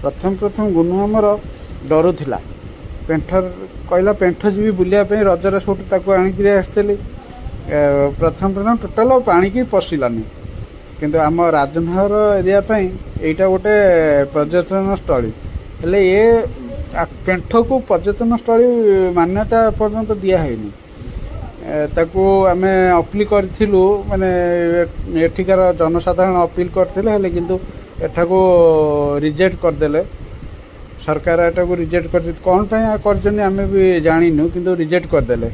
प्रथम प्रथम गुनु आमर डरुला पेंठ कहला पेंठ जी बुलायापी रजर सब आणिक आसती प्रथम प्रथम टोटाल पानी की पशिलानी किंतु आम राजनगर एरिया यहाँ गोटे पर्यटन स्थली हेले ये पेंठ को पर्यटन स्थली मान्यता पर्यंत दिहनी ताकू आम अपील करूँ माने एठिकार जनसाधारण अपील करते किंतु एठाको रिजेक्ट करदेले सरकार एटा को रिजेक्ट कर कौन कर आम भी जानिनु किंतु रिजेक्ट करदेले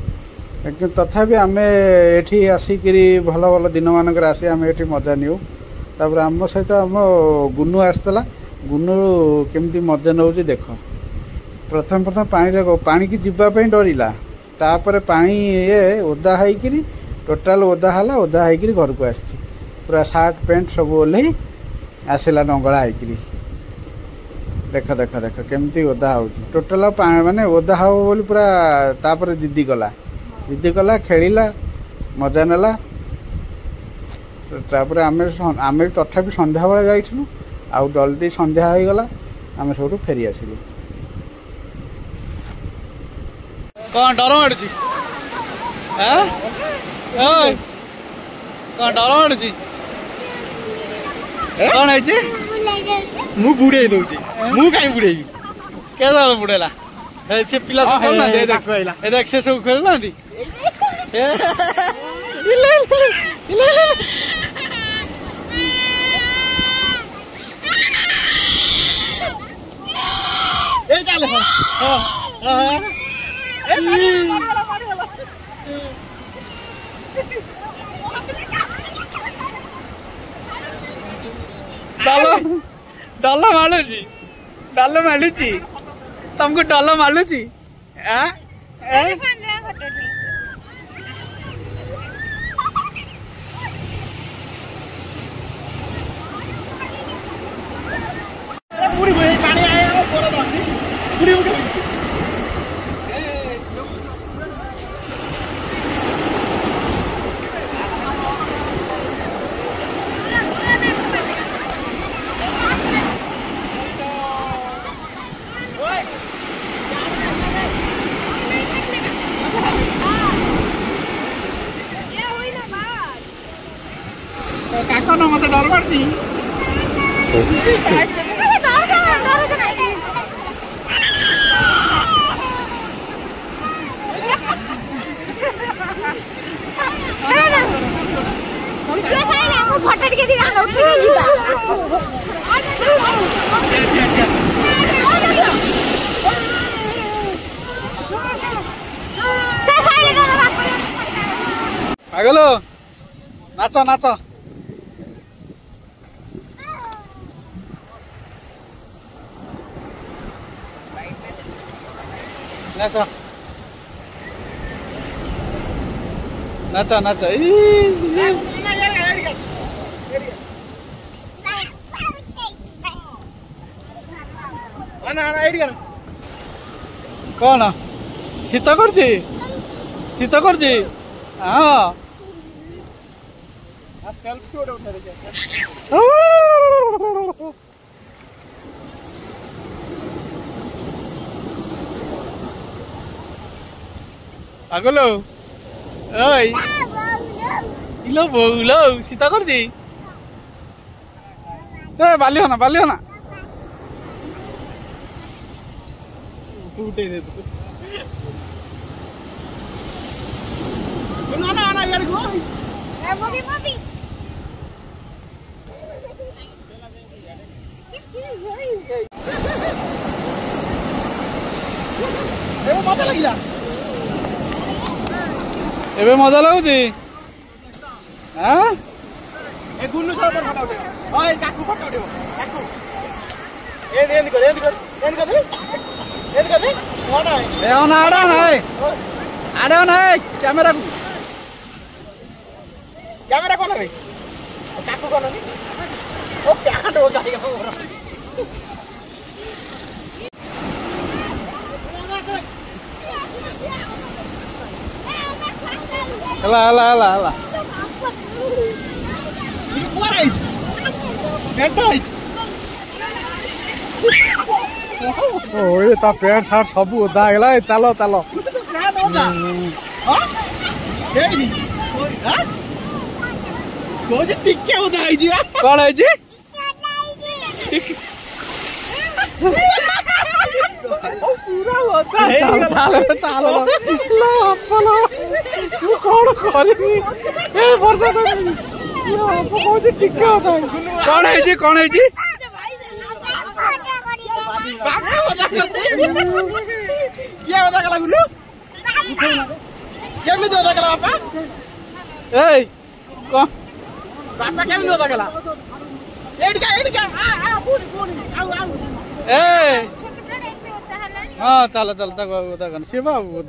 तथापि आम एठी आसिक भल भल दिन मानक आसी आम एठी मजा निउ तापर आम सहित आम गुनु आसला गुनु केमती मजा नौ देख प्रथम प्रथम पानी की जीवाई डरला तापर पानी ये ओदा होइकिरी टोटाल ओदा है ओदा होइकिरी घर को आसी पूरा सार्ट पैंट सब ओल्लै आसला नंगला होइकिरी देख देख देख केमती ओदा हो टोटाल माने ओदा हो बोली पूरा तापर जिद्दी गला खेला मजा नेला तापर आम तथापि संध्या बेला जाइलु आउ जल्दी संध्या हो गला आम सब फेरी आसिलु कौन डर माड़ुची कौन डर माड़ुची कौन है मु बुड़े दउची मु काई बुड़ेबी केदार बुड़ेला से पिला सब खेलना दे देख ए देख से सब खेलना दी इले इले ए चल हां डल मालूची तुमको डल मालूची पूरी पानी आया पूरी काका मत डर मारती फटा टिके दिना उठे जिबा आगलो नाच नाच नाच नाच नाच कौन शीत कर हाँ आगलो ओय इलो बोलो सीता करजी ए बाली होना उठे दे तो ना यार गो ए मम्मी ए मजा लागिला एबे मजा लागुची हां ए गुन्नु सब पर फटा उठे ओए काकू फटा उठे काकू एंड कर दे कोना है ए ओना आडो नहीं कैमरा कौन है काकू कौन है ओ प्याट हो जाएगा हला What is? ओए ता पैंट शर्ट सब ओदा गेला चलो चलो टिके ओदा है जी कौन है जी पूरा होता है चलो चलो लो अपलो तू कौन करबी ए वर्षा तो लो अपो जी टिके होता है कौन है जी क्या होता कला गुल्लू क्या मिलता होता कला पापा ए कौन पापा क्या मिलता होता कला एडिका आ पूरी आओ ए हाँ चलो चल तक से बाबू